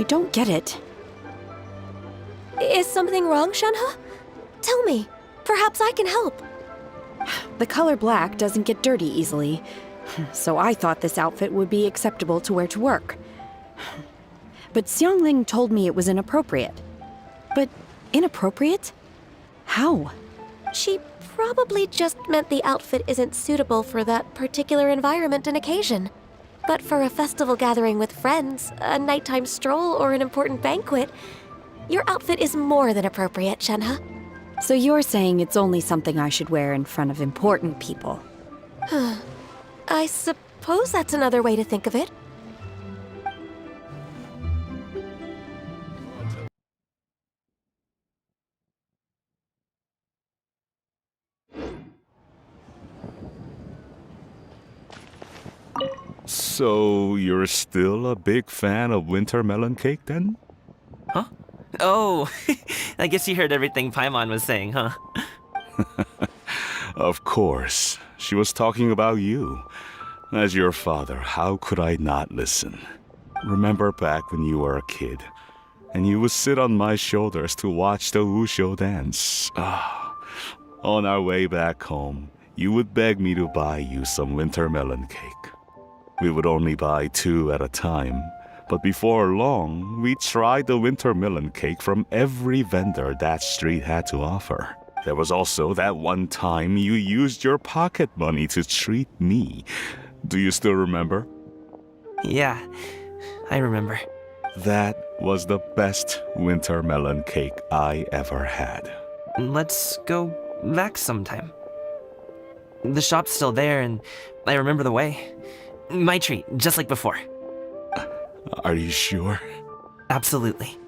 I don't get it. Is something wrong, Shenhe? Tell me. Perhaps I can help. The color black doesn't get dirty easily, so I thought this outfit would be acceptable to wear to work. But Xiangling told me it was inappropriate. But inappropriate? How? She probably just meant the outfit isn't suitable for that particular environment and occasion. But for a festival gathering with friends, a nighttime stroll, or an important banquet, your outfit is more than appropriate, Shenhe. So you're saying it's only something I should wear in front of important people? I suppose that's another way to think of it. So, you're still a big fan of winter melon cake then? Huh? Oh, I guess you heard everything Paimon was saying, huh? Of course. She was talking about you. As your father, how could I not listen? Remember back when you were a kid, and you would sit on my shoulders to watch the Wushu dance. On our way back home, you would beg me to buy you some winter melon cake. We would only buy 2 at a time, but before long, we tried the winter melon cake from every vendor that street had to offer. There was also that one time you used your pocket money to treat me. Do you still remember? Yeah, I remember. That was the best winter melon cake I ever had. Let's go back sometime. The shop's still there, and I remember the way. My treat, just like before. Are you sure? Absolutely.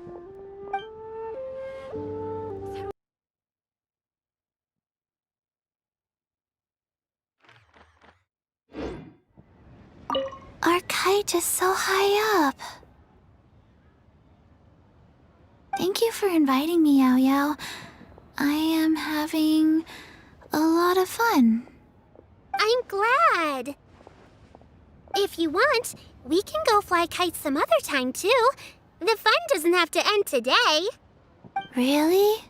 Our kite is so high up. Thank you for inviting me, Yao Yao. I am having a lot of fun. I'm glad. If you want, we can go fly kites some other time, too. The fun doesn't have to end today. Really?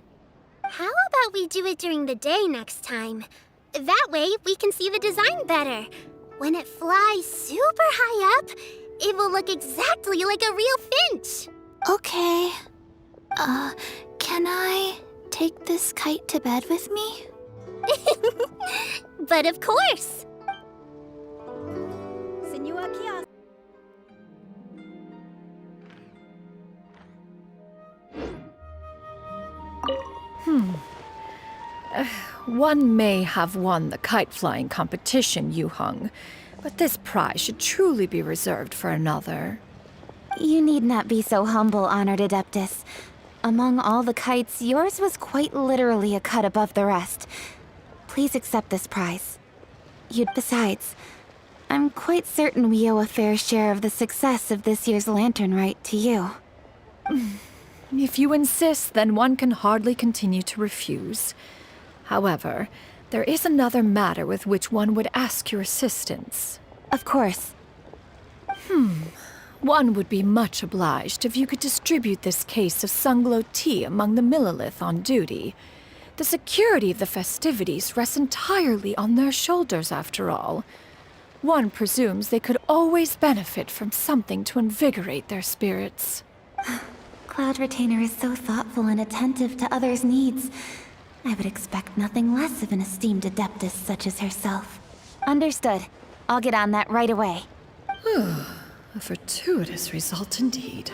How about we do it during the day next time? That way, we can see the design better. When it flies super high up, it will look exactly like a real finch. Okay. Can I take this kite to bed with me? But of course. One may have won the kite flying competition, Yu Heng, but this prize should truly be reserved for another. You need not be so humble, honored Adeptus. Among all the kites, yours was quite literally a cut above the rest. Please accept this prize. Besides, I'm quite certain we owe a fair share of the success of this year's Lantern Rite to you. If you insist, then one can hardly continue to refuse. However, there is another matter with which one would ask your assistance. Of course. One would be much obliged if you could distribute this case of Sunglow tea among the Millilith on duty. The security of the festivities rests entirely on their shoulders, after all. One presumes they could always benefit from something to invigorate their spirits. Cloud Retainer is so thoughtful and attentive to others' needs. I would expect nothing less of an esteemed Adeptus such as herself. Understood. I'll get on that right away. A fortuitous result indeed.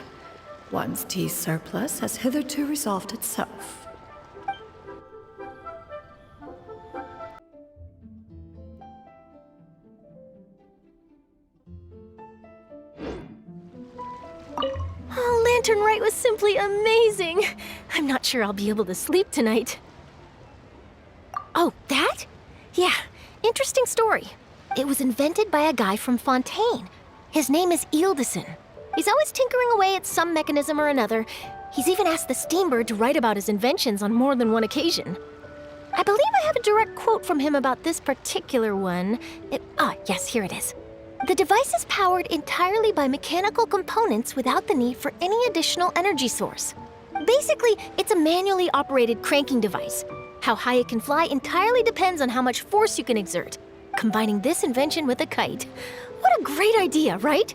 One's tea surplus has hitherto resolved itself. Oh, Lantern Rite was simply amazing. I'm not sure I'll be able to sleep tonight. Oh, that? Yeah, interesting story. It was invented by a guy from Fontaine. His name is Ildison. He's always tinkering away at some mechanism or another. He's even asked the Steambird to write about his inventions on more than one occasion. I believe I have a direct quote from him about this particular one. Yes, here it is. The device is powered entirely by mechanical components without the need for any additional energy source. Basically, it's a manually operated cranking device. How high it can fly entirely depends on how much force you can exert. Combining this invention with a kite. What a great idea, right?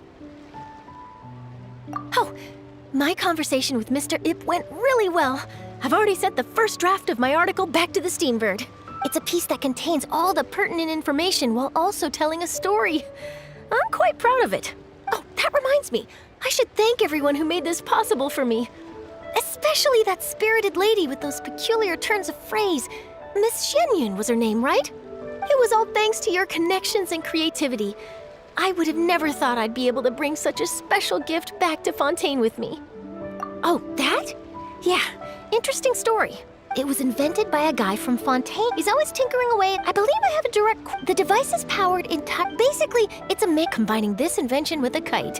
Oh, my conversation with Mr. Ip went really well. I've already sent the first draft of my article back to the Steambird. It's a piece that contains all the pertinent information while also telling a story. I'm quite proud of it. Oh, that reminds me. I should thank everyone who made this possible for me. Especially that spirited lady with those peculiar turns of phrase. Miss Xianyun was her name, right? It was all thanks to your connections and creativity. I would have never thought I'd be able to bring such a special gift back to Fontaine with me. Oh, that? Yeah, interesting story. It was invented by a guy from Fontaine. He's always tinkering away. I believe I have a direct... The device is powered Basically, it's a combining this invention with a kite.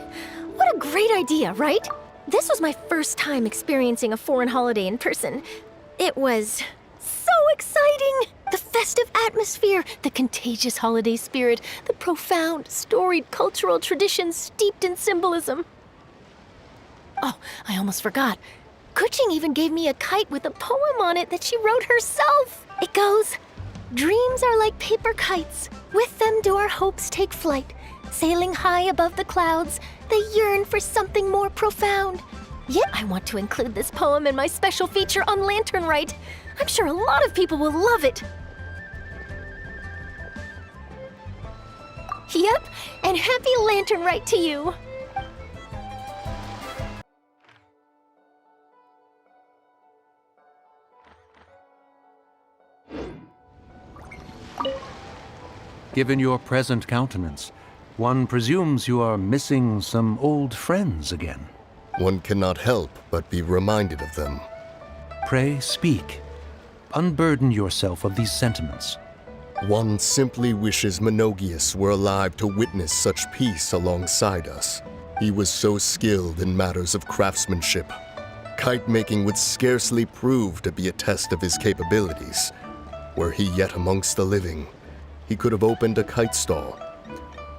What a great idea, right? This was my first time experiencing a foreign holiday in person. It was so exciting! The festive atmosphere, the contagious holiday spirit, the profound, storied cultural traditions steeped in symbolism. Oh, I almost forgot. Kuching even gave me a kite with a poem on it that she wrote herself. It goes, "Dreams are like paper kites. With them do our hopes take flight. Sailing high above the clouds, they yearn for something more profound." Yet I want to include this poem in my special feature on Lantern Rite. I'm sure a lot of people will love it. Yep, and happy Lantern Rite to you. Given your present countenance, one presumes you are missing some old friends again. One cannot help but be reminded of them. Pray speak. Unburden yourself of these sentiments. One simply wishes Menogius were alive to witness such peace alongside us. He was so skilled in matters of craftsmanship. Kite making would scarcely prove to be a test of his capabilities. Were he yet amongst the living, he could have opened a kite stall.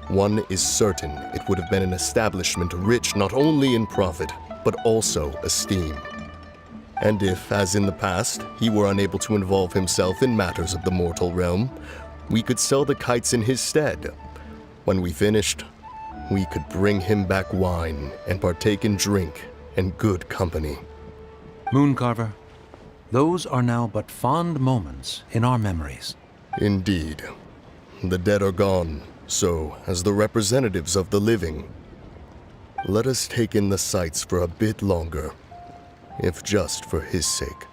One is certain it would have been an establishment rich not only in profit, but also esteem. And if, as in the past, he were unable to involve himself in matters of the mortal realm, we could sell the kites in his stead. When we finished, we could bring him back wine and partake in drink and good company. Mooncarver, those are now but fond moments in our memories. Indeed. The dead are gone, so, as the representatives of the living, let us take in the sights for a bit longer, if just for his sake.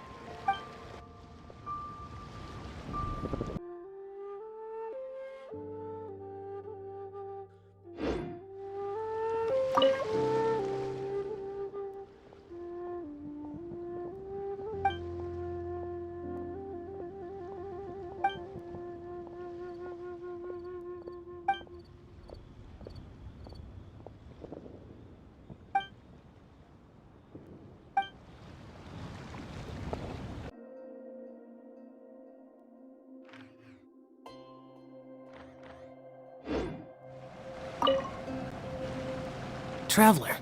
Traveler.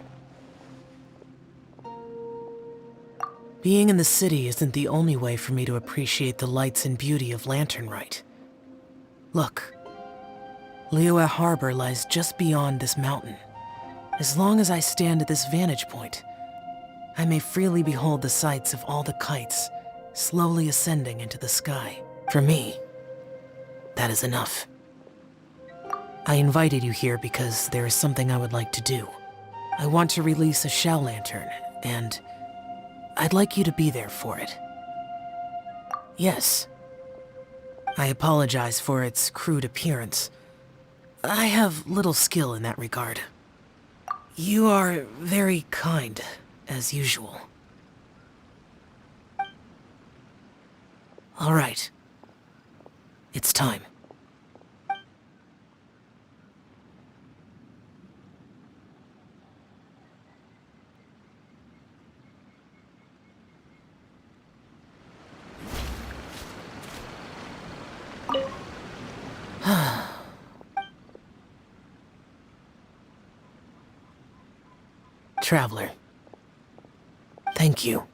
Being in the city isn't the only way for me to appreciate the lights and beauty of Lantern Rite. Look, Liyue Harbor lies just beyond this mountain. As long as I stand at this vantage point, I may freely behold the sights of all the kites slowly ascending into the sky. For me, that is enough. I invited you here because there is something I would like to do. I want to release a shell lantern, and I'd like you to be there for it. Yes. I apologize for its crude appearance. I have little skill in that regard. You are very kind, as usual. All right. It's time. traveler. Thank you.